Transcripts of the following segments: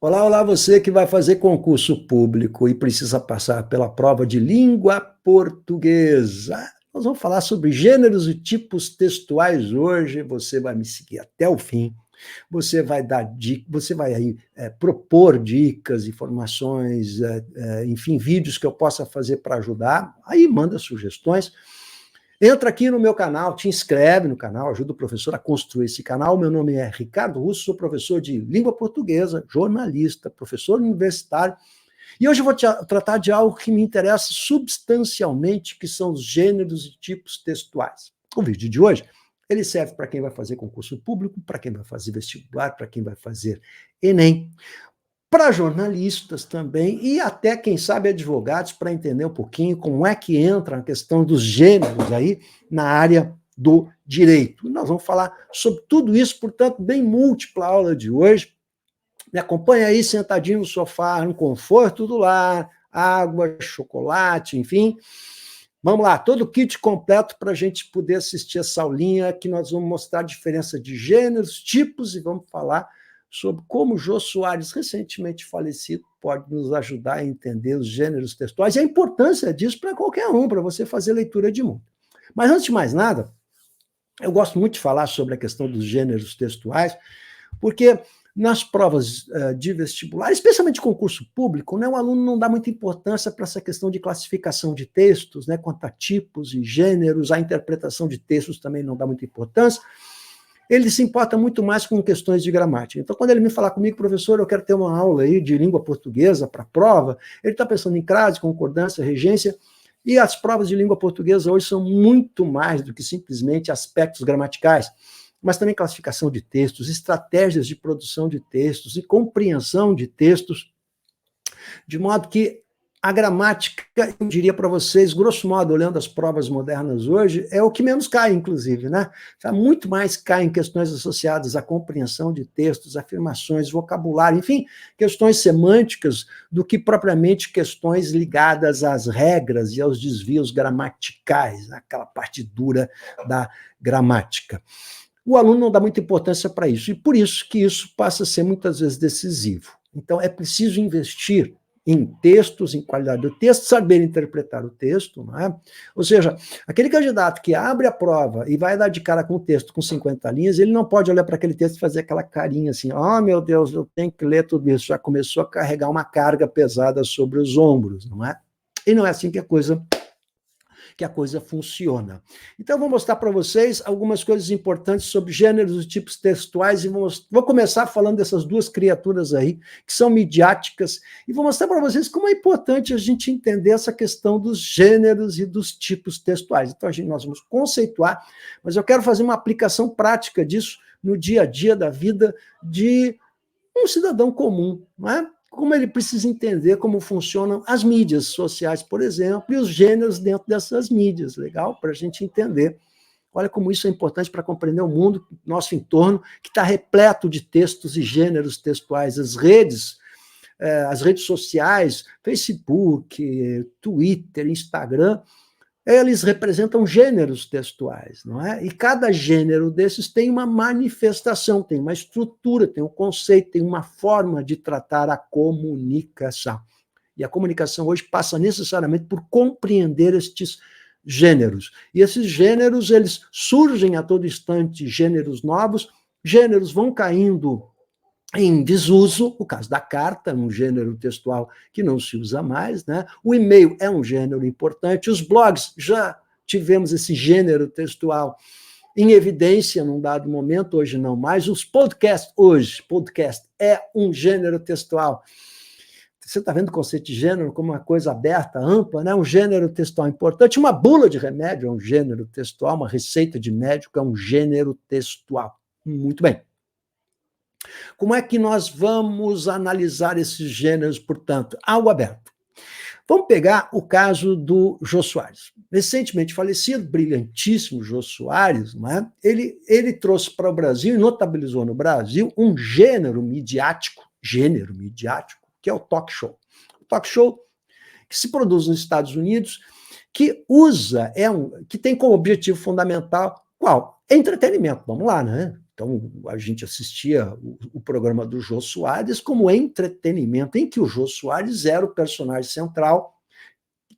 Olá, olá, você que vai fazer concurso público e precisa passar pela prova de língua portuguesa. Nós vamos falar sobre gêneros e tipos textuais hoje. Você vai me seguir até o fim. Você vai dar dicas, você vai aí propor dicas, informações, enfim, vídeos que eu possa fazer para ajudar. Aí manda sugestões. Entra aqui no meu canal, te inscreve no canal, ajuda o professor a construir esse canal. Meu nome é Ricardo Russo, sou professor de língua portuguesa, jornalista, professor universitário. E hoje eu vou tratar de algo que me interessa substancialmente, que são os gêneros e tipos textuais. O vídeo de hoje, ele serve para quem vai fazer concurso público, para quem vai fazer vestibular, para quem vai fazer Enem, para jornalistas também e até, quem sabe, advogados, para entender um pouquinho como é que entra a questão dos gêneros aí na área do direito. Nós vamos falar sobre tudo isso, portanto, bem múltipla a aula de hoje. Me acompanha aí sentadinho no sofá, no conforto do lar, água, chocolate, enfim. Vamos lá, todo o kit completo para a gente poder assistir essa aulinha, que nós vamos mostrar a diferença de gêneros, tipos, e vamos falar sobre como o Jô Soares, recentemente falecido, pode nos ajudar a entender os gêneros textuais e a importância disso para qualquer um, para você fazer leitura de mundo. Mas, antes de mais nada, eu gosto muito de falar sobre a questão dos gêneros textuais, porque nas provas de vestibular, especialmente concurso público, né, o aluno não dá muita importância para essa questão de classificação de textos, né, quanto a tipos e gêneros, a interpretação de textos também não dá muita importância. Ele se importa muito mais com questões de gramática. Então, quando ele me falar comigo, professor, eu quero ter uma aula aí de língua portuguesa para a prova, ele está pensando em crase, concordância, regência, e as provas de língua portuguesa hoje são muito mais do que simplesmente aspectos gramaticais, mas também classificação de textos, estratégias de produção de textos e compreensão de textos, de modo que a gramática, eu diria para vocês, grosso modo, olhando as provas modernas hoje, é o que menos cai, inclusive, né? Muito mais cai em questões associadas à compreensão de textos, afirmações, vocabulário, enfim, questões semânticas, do que propriamente questões ligadas às regras e aos desvios gramaticais, aquela parte dura da gramática. O aluno não dá muita importância para isso, e por isso que isso passa a ser muitas vezes decisivo. Então, é preciso investir em textos, em qualidade do texto, saber interpretar o texto, não é? Ou seja, aquele candidato que abre a prova e vai dar de cara com o texto com 50 linhas, ele não pode olhar para aquele texto e fazer aquela carinha assim, oh, meu Deus, eu tenho que ler tudo isso, já começou a carregar uma carga pesada sobre os ombros, não é? E não é assim que a coisa funciona. Então, eu vou mostrar para vocês algumas coisas importantes sobre gêneros e tipos textuais, e vou começar falando dessas duas criaturas aí, que são midiáticas, e vou mostrar para vocês como é importante a gente entender essa questão dos gêneros e dos tipos textuais. Então, nós vamos conceituar, mas eu quero fazer uma aplicação prática disso no dia a dia da vida de um cidadão comum, não é? Como ele precisa entender como funcionam as mídias sociais, por exemplo, e os gêneros dentro dessas mídias. Legal? Para a gente entender. Olha como isso é importante para compreender o mundo, nosso entorno, que está repleto de textos e gêneros textuais. As redes sociais, Facebook, Twitter, Instagram, eles representam gêneros textuais, não é? E cada gênero desses tem uma manifestação, tem uma estrutura, tem um conceito, tem uma forma de tratar a comunicação. E a comunicação hoje passa necessariamente por compreender estes gêneros. E esses gêneros, eles surgem a todo instante, gêneros novos, gêneros vão caindo em desuso, o caso da carta, um gênero textual que não se usa mais, né? O e-mail é um gênero importante, os blogs, já tivemos esse gênero textual em evidência num dado momento, hoje não mais, os podcasts, hoje, podcast é um gênero textual. Você está vendo o conceito de gênero como uma coisa aberta, ampla, né? Um gênero textual importante, uma bula de remédio é um gênero textual, uma receita de médico é um gênero textual. Muito bem. Como é que nós vamos analisar esses gêneros, portanto? Algo aberto. Vamos pegar o caso do Jô Soares. Recentemente falecido, brilhantíssimo Jô Soares, não é? Ele trouxe para o Brasil, e notabilizou no Brasil, um gênero midiático, que é o talk show. O talk show que se produz nos Estados Unidos, que que tem como objetivo fundamental, qual? Entretenimento, vamos lá, né? Então, a gente assistia o programa do Jô Soares como entretenimento, em que o Jô Soares era o personagem central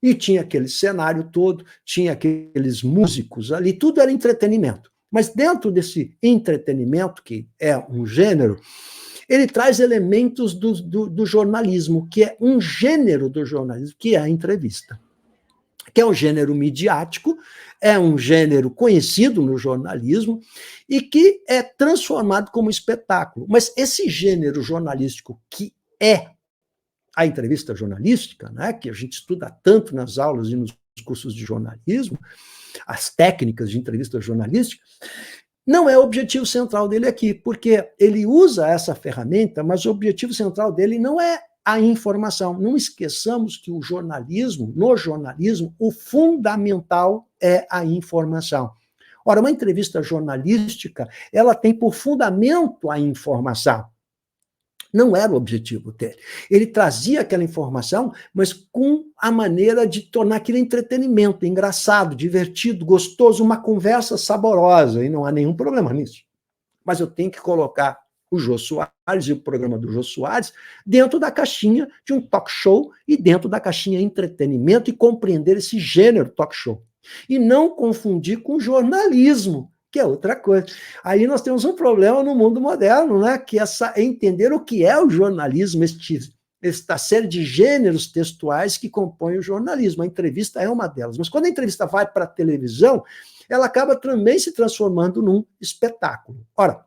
e tinha aquele cenário todo, tinha aqueles músicos ali, tudo era entretenimento. Mas dentro desse entretenimento, que é um gênero, ele traz elementos do jornalismo, que é um gênero do jornalismo, que é a entrevista, que é um gênero midiático, é um gênero conhecido no jornalismo e que é transformado como espetáculo. Mas esse gênero jornalístico que é a entrevista jornalística, né, que a gente estuda tanto nas aulas e nos cursos de jornalismo, as técnicas de entrevista jornalística, não é o objetivo central dele aqui, porque ele usa essa ferramenta, mas o objetivo central dele não é a informação. Não esqueçamos que no jornalismo, o fundamental é a informação. Ora, uma entrevista jornalística, ela tem por fundamento a informação. Não era o objetivo dele. Ele trazia aquela informação, mas com a maneira de tornar aquele entretenimento engraçado, divertido, gostoso, uma conversa saborosa, e não há nenhum problema nisso. Mas eu tenho que colocar o Jô Soares e o programa do Jô Soares dentro da caixinha de um talk show e dentro da caixinha entretenimento e compreender esse gênero talk show. E não confundir com jornalismo, que é outra coisa. Aí nós temos um problema no mundo moderno, né? Que é entender o que é o jornalismo, esta série de gêneros textuais que compõem o jornalismo. A entrevista é uma delas. Mas quando a entrevista vai para a televisão, ela acaba também se transformando num espetáculo. Ora,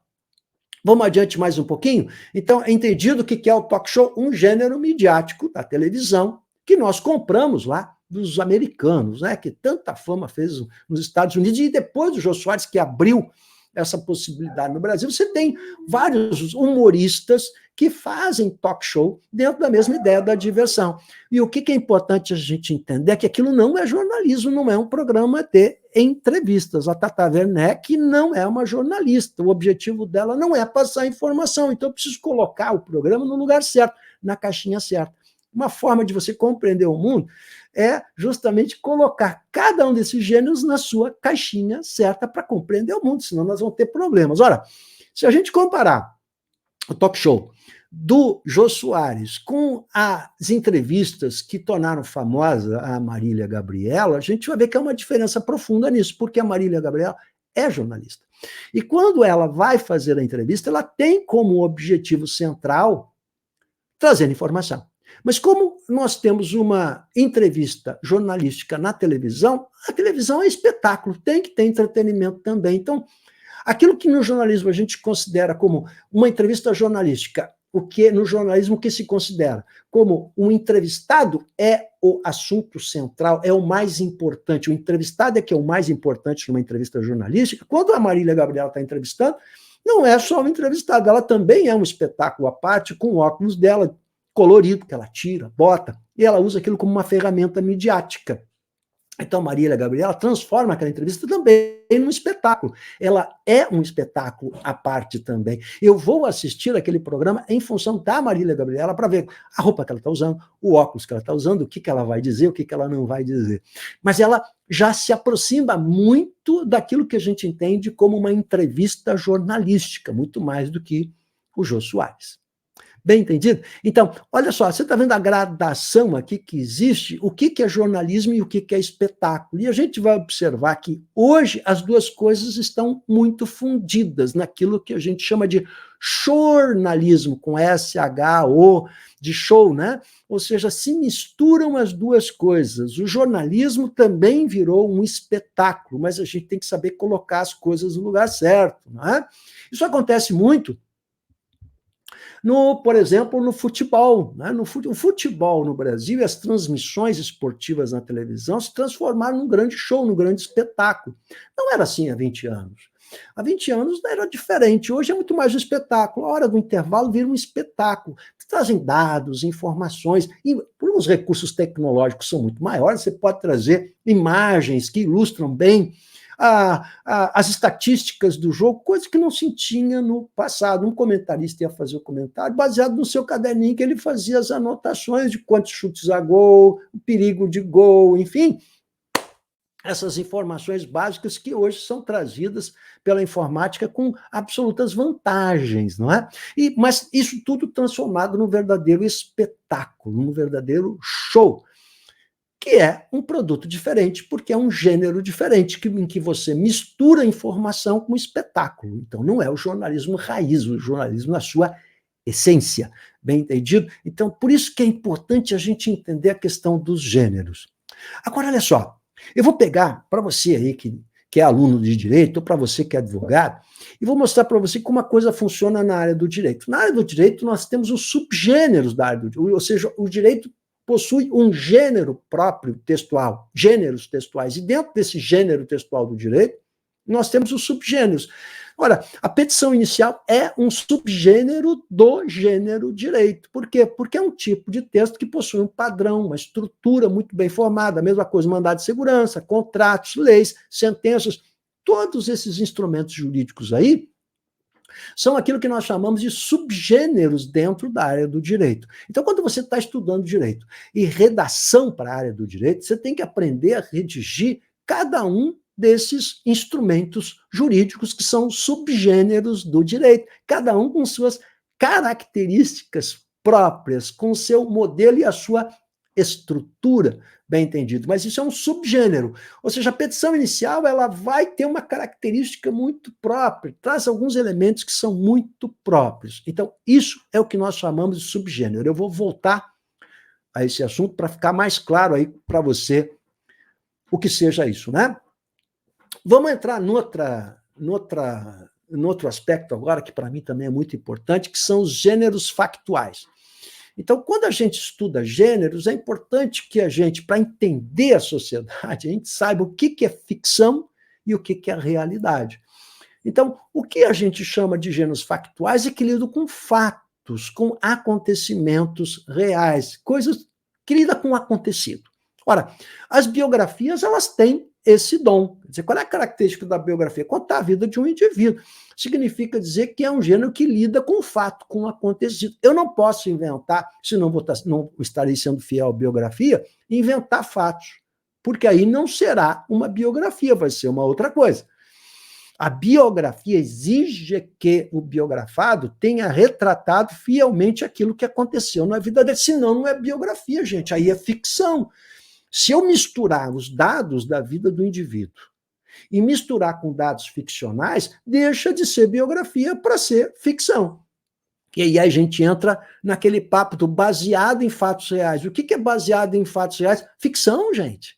vamos adiante mais um pouquinho? Então, é entendido o que é o talk show, um gênero midiático da televisão, que nós compramos lá dos americanos, né, que tanta fama fez nos Estados Unidos, e depois do Jô Soares, que abriu essa possibilidade no Brasil, você tem vários humoristas que fazem talk show dentro da mesma ideia da diversão. E o que é importante a gente entender é que aquilo não é jornalismo, não é um programa de entrevistas. A Tata Werneck não é uma jornalista, o objetivo dela não é passar informação, então eu preciso colocar o programa no lugar certo, na caixinha certa. Uma forma de você compreender o mundo é justamente colocar cada um desses gêneros na sua caixinha certa para compreender o mundo, senão nós vamos ter problemas. Ora, se a gente comparar o talk show do Jô Soares com as entrevistas que tornaram famosa a Marília Gabriela, a gente vai ver que há uma diferença profunda nisso, porque a Marília Gabriela é jornalista. E quando ela vai fazer a entrevista, ela tem como objetivo central trazer informação. Mas como nós temos uma entrevista jornalística na televisão, a televisão é espetáculo, tem que ter entretenimento também. Então, aquilo que no jornalismo a gente considera como uma entrevista jornalística, o que no jornalismo que se considera como um entrevistado é o assunto central, é o mais importante. O entrevistado é que é o mais importante numa entrevista jornalística. Quando a Marília Gabriela está entrevistando, não é só uma entrevistada, ela também é um espetáculo à parte, com o óculos dela, colorido, que ela tira, bota, e ela usa aquilo como uma ferramenta midiática. Então, Marília Gabriela transforma aquela entrevista também num espetáculo. Ela é um espetáculo à parte também. Eu vou assistir aquele programa em função da Marília Gabriela para ver a roupa que ela está usando, o óculos que ela está usando, o que ela vai dizer, o que ela não vai dizer. Mas ela já se aproxima muito daquilo que a gente entende como uma entrevista jornalística, muito mais do que o Jô Soares. Bem entendido? Então, olha só, você está vendo a gradação aqui que existe, o que é jornalismo e o que é espetáculo. E a gente vai observar que hoje as duas coisas estão muito fundidas naquilo que a gente chama de jornalismo, com S-H-O, de show, né? Ou seja, se misturam as duas coisas. O jornalismo também virou um espetáculo, mas a gente tem que saber colocar as coisas no lugar certo, não é? Isso acontece muito por exemplo, no futebol. Né? O futebol no Brasil e as transmissões esportivas na televisão se transformaram num grande show, num grande espetáculo. Não era assim há 20 anos. Há 20 anos era diferente. Hoje é muito mais um espetáculo. A hora do intervalo vira um espetáculo. Trazem dados, informações, e por uns recursos tecnológicos que são muito maiores, você pode trazer imagens que ilustram bem as estatísticas do jogo, coisa que não se tinha no passado. Um comentarista ia fazer o comentário baseado no seu caderninho, que ele fazia as anotações de quantos chutes a gol, o perigo de gol, enfim. essas informações básicas que hoje são trazidas pela informática com absolutas vantagens, não é? Mas isso tudo transformado num verdadeiro espetáculo, num verdadeiro show, que é um produto diferente, porque é um gênero diferente, em que você mistura informação com espetáculo. Então, não é o jornalismo raiz, o jornalismo na sua essência, bem entendido? Então, por isso que é importante a gente entender a questão dos gêneros. Agora, olha só, eu vou pegar para você aí que é aluno de direito, ou para você que é advogado, e vou mostrar para você como a coisa funciona na área do direito. Na área do direito, nós temos os subgêneros da área do direito, ou seja, o direito possui um gênero próprio textual, gêneros textuais, e dentro desse gênero textual do direito, nós temos os subgêneros. Ora, a petição inicial é um subgênero do gênero direito. Por quê? Porque é um tipo de texto que possui um padrão, uma estrutura muito bem formada, a mesma coisa, mandado de segurança, contratos, leis, sentenças, todos esses instrumentos jurídicos aí são aquilo que nós chamamos de subgêneros dentro da área do direito. Então, quando você está estudando direito e redação para a área do direito, você tem que aprender a redigir cada um desses instrumentos jurídicos que são subgêneros do direito, cada um com suas características próprias, com seu modelo e a sua estrutura, bem entendido. Mas isso é um subgênero. Ou seja, a petição inicial ela vai ter uma característica muito própria, traz alguns elementos que são muito próprios. Então, isso é o que nós chamamos de subgênero. Eu vou voltar a esse assunto para ficar mais claro aí para você o que seja isso, né? Vamos entrar no outro aspecto agora, que para mim também é muito importante, que são os gêneros factuais. Então, quando a gente estuda gêneros, é importante que a gente, para entender a sociedade, a gente saiba o que é ficção e o que é realidade. Então, o que a gente chama de gêneros factuais é que lidam com fatos, com acontecimentos reais, coisas que lidam com o acontecido. Ora, as biografias, elas têm esse dom. Quer dizer, qual é a característica da biografia? Contar a vida de um indivíduo. Significa dizer que é um gênero que lida com o fato, com o acontecido. Eu não posso inventar, senão não estarei sendo fiel à biografia, inventar fatos, porque aí não será uma biografia, vai ser uma outra coisa. A biografia exige que o biografado tenha retratado fielmente aquilo que aconteceu na vida dele, senão não é biografia, gente, aí é ficção. Se eu misturar os dados da vida do indivíduo e misturar com dados ficcionais, deixa de ser biografia para ser ficção. E aí a gente entra naquele papo do baseado em fatos reais. O que é baseado em fatos reais? Ficção, gente.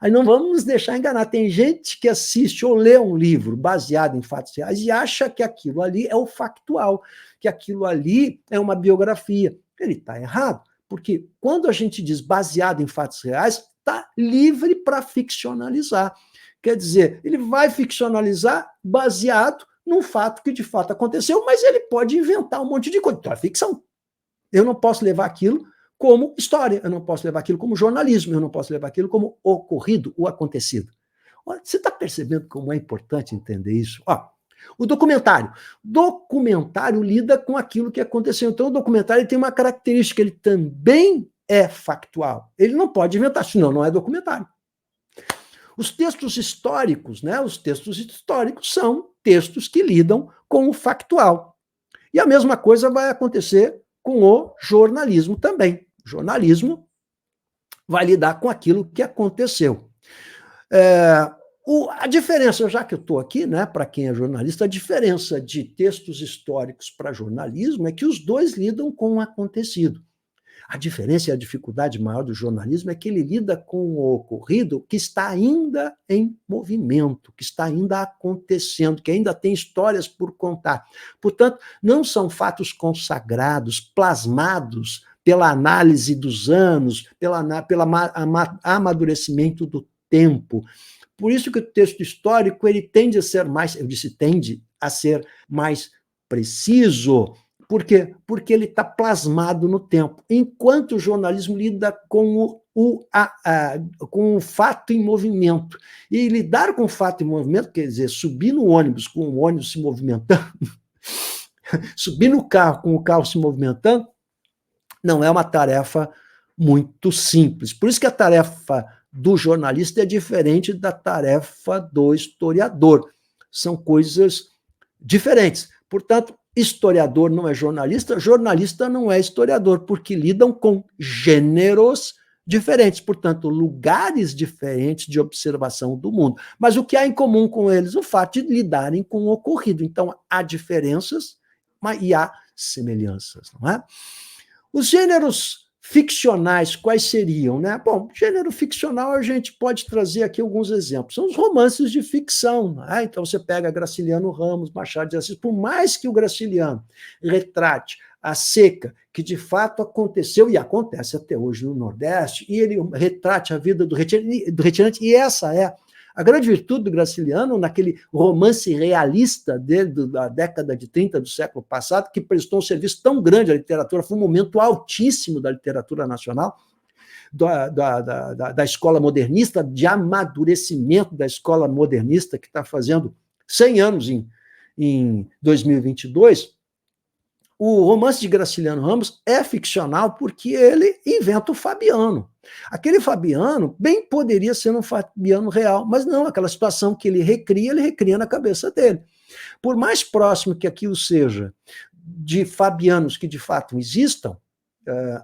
Aí não vamos nos deixar enganar. Tem gente que assiste ou lê um livro baseado em fatos reais e acha que aquilo ali é o factual, que aquilo ali é uma biografia. Ele está errado. Porque quando a gente diz baseado em fatos reais, está livre para ficcionalizar. Quer dizer, ele vai ficcionalizar baseado num fato que de fato aconteceu, mas ele pode inventar um monte de coisa. Então é ficção. Eu não posso levar aquilo como história, eu não posso levar aquilo como jornalismo, eu não posso levar aquilo como ocorrido, o acontecido. Olha, você está percebendo como é importante entender isso? Ó, o documentário. Documentário lida com aquilo que aconteceu. Então, o documentário tem uma característica, ele também é factual. Ele não pode inventar, senão não é documentário. Os textos históricos, né? Os textos históricos são textos que lidam com o factual. E a mesma coisa vai acontecer com o jornalismo também. O jornalismo vai lidar com aquilo que aconteceu. A diferença, já que eu estou aqui, né, para quem é jornalista, a diferença de textos históricos para jornalismo é que os dois lidam com o acontecido. A diferença e a dificuldade maior do jornalismo é que ele lida com o ocorrido que está ainda em movimento, que está ainda acontecendo, que ainda tem histórias por contar. Portanto, não são fatos consagrados, plasmados pela análise dos anos, pelo amadurecimento do tempo. Por isso que o texto histórico ele tende a ser mais, eu disse tende a ser mais preciso. Por quê? Porque ele está plasmado no tempo. Enquanto o jornalismo lida com o fato em movimento. E lidar com o fato em movimento, quer dizer, subir no ônibus com o ônibus se movimentando, subir no carro com o carro se movimentando, não é uma tarefa muito simples. Por isso que a tarefa do jornalista é diferente da tarefa do historiador. São coisas diferentes. Portanto, historiador não é jornalista, jornalista não é historiador, porque lidam com gêneros diferentes, portanto, lugares diferentes de observação do mundo. Mas o que há em comum com eles? O fato de lidarem com o ocorrido. Então, há diferenças e há semelhanças, não é? Os gêneros ficcionais, quais seriam, né? Bom, gênero ficcional a gente pode trazer aqui alguns exemplos. São os romances de ficção, né? Então você pega Graciliano Ramos, Machado de Assis, por mais que o Graciliano retrate a seca, que de fato aconteceu e acontece até hoje no Nordeste, e ele retrate a vida do retirante, e essa é a grande virtude do Graciliano, naquele romance realista dele, da década de 30 do século passado, que prestou um serviço tão grande à literatura, foi um momento altíssimo da literatura nacional, da escola modernista, de amadurecimento da escola modernista, que está fazendo 100 anos em 2022, o romance de Graciliano Ramos é ficcional porque ele inventa o Fabiano. Aquele Fabiano bem poderia ser um Fabiano real, mas não, aquela situação que ele recria na cabeça dele. Por mais próximo que aquilo seja de Fabianos que de fato existam,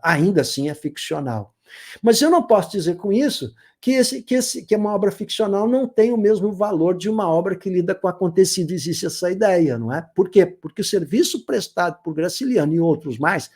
ainda assim é ficcional. Mas eu não posso dizer com isso que uma obra ficcional não tem o mesmo valor de uma obra que lida com o acontecido. Existe essa ideia, não é? Por quê? Porque o serviço prestado por Graciliano e outros mais,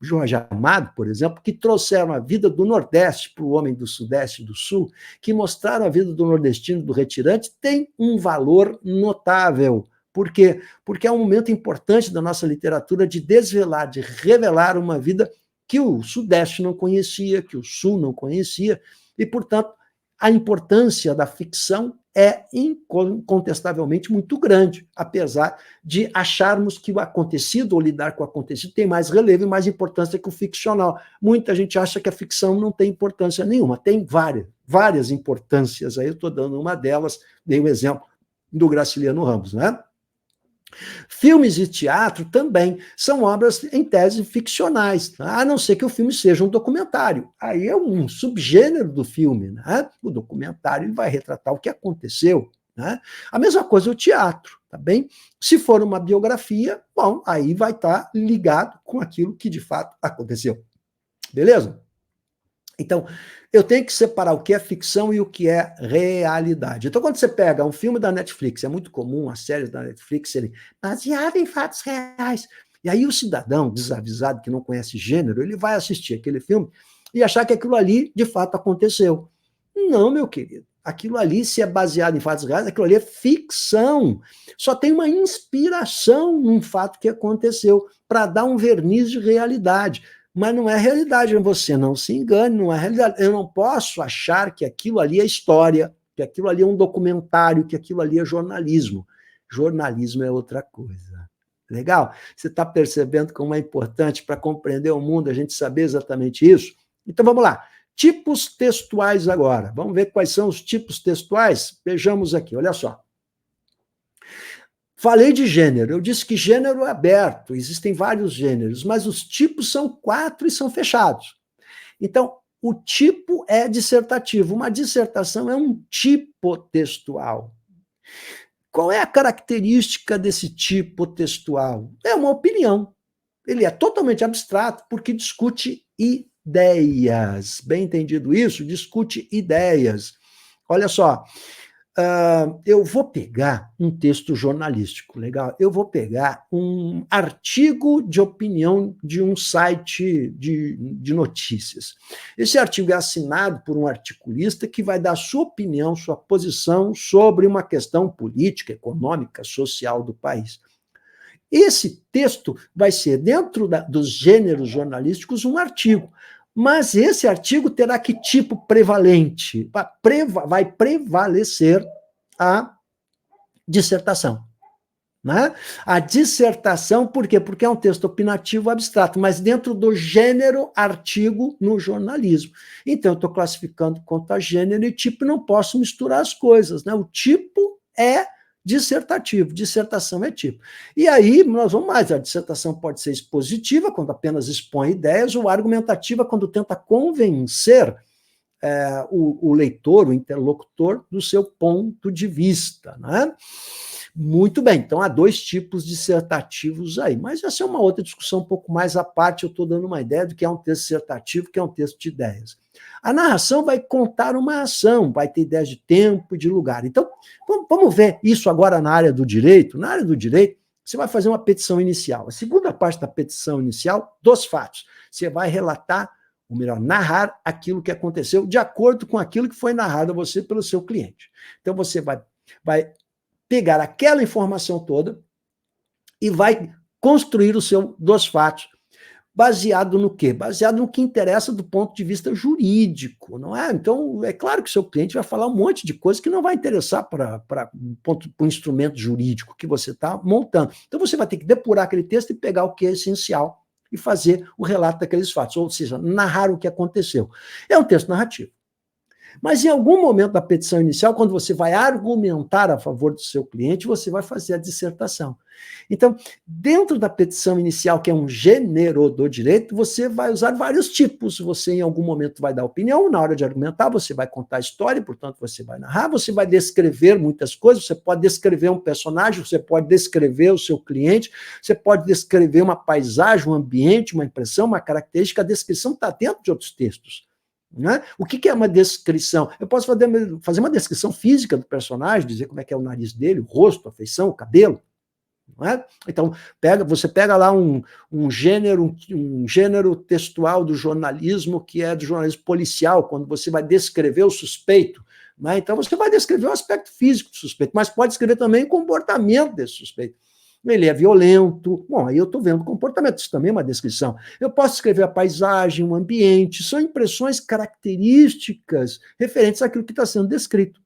Jorge Amado, por exemplo, que trouxeram a vida do Nordeste para o homem do Sudeste e do Sul, que mostraram a vida do nordestino, do retirante, tem um valor notável. Por quê? Porque é um momento importante da nossa literatura de desvelar, de revelar uma vida que o Sudeste não conhecia, que o Sul não conhecia, e, portanto, a importância da ficção é incontestavelmente muito grande, apesar de acharmos que o acontecido, ou lidar com o acontecido, tem mais relevo e mais importância que o ficcional. Muita gente acha que a ficção não tem importância nenhuma, tem várias importâncias, aí eu estou dando uma delas, dei o exemplo do Graciliano Ramos, né? Filmes e teatro também são obras, em tese, ficcionais, a não ser que o filme seja um documentário. Aí é um subgênero do filme, né? O documentário ele vai retratar o que aconteceu, né? A mesma coisa o teatro, tá bem? Se for uma biografia, bom, aí vai estar ligado com aquilo que de fato aconteceu. Beleza? Então, eu tenho que separar o que é ficção e o que é realidade. Então, quando você pega um filme da Netflix, é muito comum as séries da Netflix serem baseadas em fatos reais. E aí o cidadão desavisado, que não conhece gênero, ele vai assistir aquele filme e achar que aquilo ali, de fato, aconteceu. Não, meu querido. Aquilo ali, se é baseado em fatos reais, aquilo ali é ficção. Só tem uma inspiração num fato que aconteceu para dar um verniz de realidade. Mas não é realidade, você não se engane, não é realidade. Eu não posso achar que aquilo ali é história, que aquilo ali é um documentário, que aquilo ali é jornalismo. Jornalismo é outra coisa. Legal? Você está percebendo como é importante para compreender o mundo a gente saber exatamente isso? Então vamos lá. Tipos textuais agora. Vamos ver quais são os tipos textuais? Vejamos aqui, olha só. Falei de gênero, eu disse que gênero é aberto, existem vários gêneros, mas os tipos são 4 e são fechados. Então, o tipo é dissertativo, uma dissertação é um tipo textual. Qual é a característica desse tipo textual? É uma opinião. Ele é totalmente abstrato porque discute ideias. Bem entendido isso? Discute ideias. Olha só, eu vou pegar um texto jornalístico, legal? Eu vou pegar um artigo de opinião de um site de notícias. Esse artigo é assinado por um articulista que vai dar sua opinião, sua posição sobre uma questão política, econômica, social do país. Esse texto vai ser, dentro dos gêneros jornalísticos, um artigo. Mas esse artigo terá que tipo prevalente? Vai prevalecer a dissertação. Né? A dissertação, por quê? Porque é um texto opinativo abstrato, mas dentro do gênero artigo no jornalismo. Então, eu estou classificando quanto a gênero e tipo, não posso misturar as coisas. Né? O tipo é dissertativo, dissertação é tipo. E aí, nós vamos mais, a dissertação pode ser expositiva, quando apenas expõe ideias, ou argumentativa, quando tenta convencer o leitor, o interlocutor, do seu ponto de vista, né? Muito bem, então há dois tipos dissertativos aí, mas essa é uma outra discussão um pouco mais à parte, eu estou dando uma ideia do que é um texto dissertativo, que é um texto de ideias. A narração vai contar uma ação, vai ter ideias de tempo e de lugar. Então, vamos ver isso agora na área do direito. Na área do direito, você vai fazer uma petição inicial. A segunda parte da petição inicial, dos fatos. Você vai relatar, ou melhor, narrar aquilo que aconteceu de acordo com aquilo que foi narrado a você pelo seu cliente. Então, você vai pegar aquela informação toda e vai construir o seu dos fatos. Baseado no quê? Baseado no que interessa do ponto de vista jurídico, não é? Então, é claro que o seu cliente vai falar um monte de coisa que não vai interessar para o instrumento jurídico que você está montando. Então, você vai ter que depurar aquele texto e pegar o que é essencial e fazer o relato daqueles fatos, ou seja, narrar o que aconteceu. É um texto narrativo. Mas em algum momento da petição inicial, quando você vai argumentar a favor do seu cliente, você vai fazer a dissertação. Então, dentro da petição inicial, que é um gênero do direito, você vai usar vários tipos. Você, em algum momento, vai dar opinião, na hora de argumentar, você vai contar a história, portanto, você vai narrar, você vai descrever muitas coisas, você pode descrever um personagem, você pode descrever o seu cliente, você pode descrever uma paisagem, um ambiente, uma impressão, uma característica. A descrição está dentro de outros textos. Né? O que é uma descrição? Eu posso fazer uma descrição física do personagem, dizer como é que é o nariz dele, o rosto, a feição, o cabelo. Não é? Então, você pega lá um gênero textual do jornalismo, que é do jornalismo policial, quando você vai descrever o suspeito. Né? Então, você vai descrever o aspecto físico do suspeito, mas pode escrever também o comportamento desse suspeito. Ele é violento. Bom, aí eu estou vendo o comportamento, isso também é uma descrição. Eu posso escrever a paisagem, o ambiente, são impressões características referentes àquilo que está sendo descrito.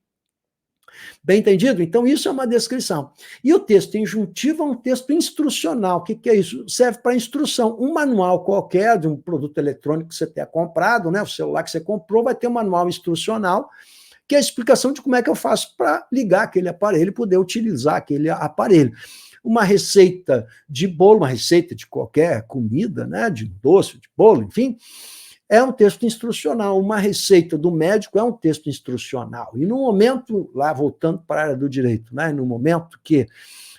Bem entendido? Então, isso é uma descrição. E o texto injuntivo é um texto instrucional. O que é isso? Serve para instrução. Um manual qualquer de um produto eletrônico que você tenha comprado, né? O celular que você comprou vai ter um manual instrucional, que é a explicação de como é que eu faço para ligar aquele aparelho e poder utilizar aquele aparelho. Uma receita de bolo, uma receita de qualquer comida, né, de doce, de bolo, enfim, é um texto instrucional. Uma receita do médico é um texto instrucional. E no momento, lá voltando para a área do direito, né, no momento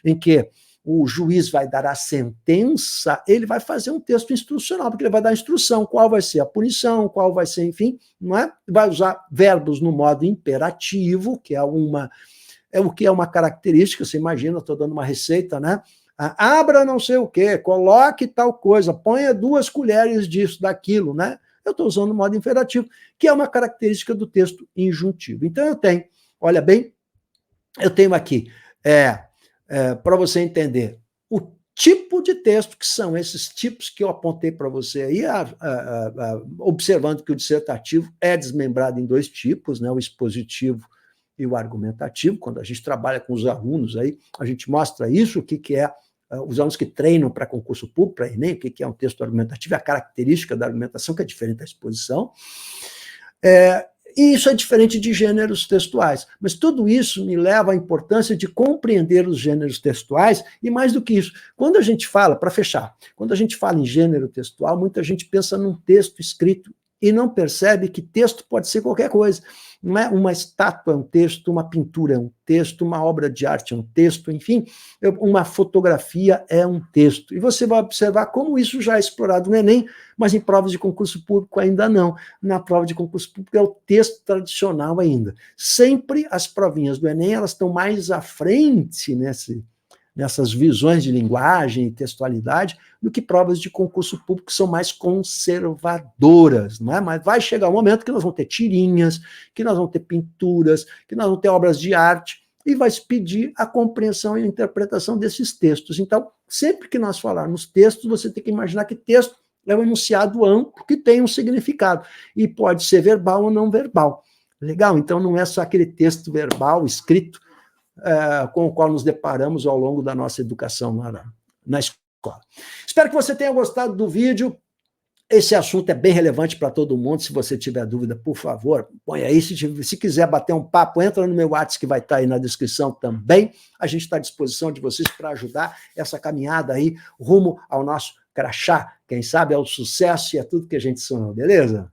em que o juiz vai dar a sentença, ele vai fazer um texto instrucional, porque ele vai dar a instrução, qual vai ser a punição, qual vai ser, enfim, não é? Vai usar verbos no modo imperativo, que é o que é uma característica, você imagina, estou dando uma receita, né? Abra não sei o quê, coloque tal coisa, ponha 2 colheres disso, daquilo, né? Eu estou usando o modo imperativo, que é uma característica do texto injuntivo. Então eu tenho, olha bem, eu tenho aqui, para você entender, o tipo de texto, que são esses tipos que eu apontei para você aí, observando que o dissertativo é desmembrado em 2 tipos, né? O expositivo e o argumentativo. Quando a gente trabalha com os alunos aí, a gente mostra isso, o que é, os alunos que treinam para concurso público, para Enem, o que é um texto argumentativo, a característica da argumentação, que é diferente da exposição. E isso é diferente de gêneros textuais. Mas tudo isso me leva à importância de compreender os gêneros textuais, e mais do que isso, quando a gente fala, para fechar, quando a gente fala em gênero textual, muita gente pensa num texto escrito e não percebe que texto pode ser qualquer coisa. Não é? Uma estátua é um texto, uma pintura é um texto, uma obra de arte é um texto, enfim, uma fotografia é um texto. E você vai observar como isso já é explorado no Enem, mas em provas de concurso público ainda não. Na prova de concurso público é o texto tradicional ainda. Sempre as provinhas do Enem, elas estão mais à frente nessas visões de linguagem e textualidade, do que provas de concurso público que são mais conservadoras, não é? Mas vai chegar um momento que nós vamos ter tirinhas, que nós vamos ter pinturas, que nós vamos ter obras de arte, e vai se pedir a compreensão e a interpretação desses textos. Então, sempre que nós falarmos textos, você tem que imaginar que texto é um enunciado amplo que tem um significado, e pode ser verbal ou não verbal. Legal? Então, não é só aquele texto verbal, escrito, com o qual nos deparamos ao longo da nossa educação na escola. Espero que você tenha gostado do vídeo. Esse assunto é bem relevante para todo mundo. Se você tiver dúvida, por favor, põe aí. Se quiser bater um papo, entra no meu WhatsApp, que vai estar aí na descrição também. A gente está à disposição de vocês para ajudar essa caminhada aí rumo ao nosso crachá. Quem sabe é o sucesso e é tudo que a gente sonhou, beleza?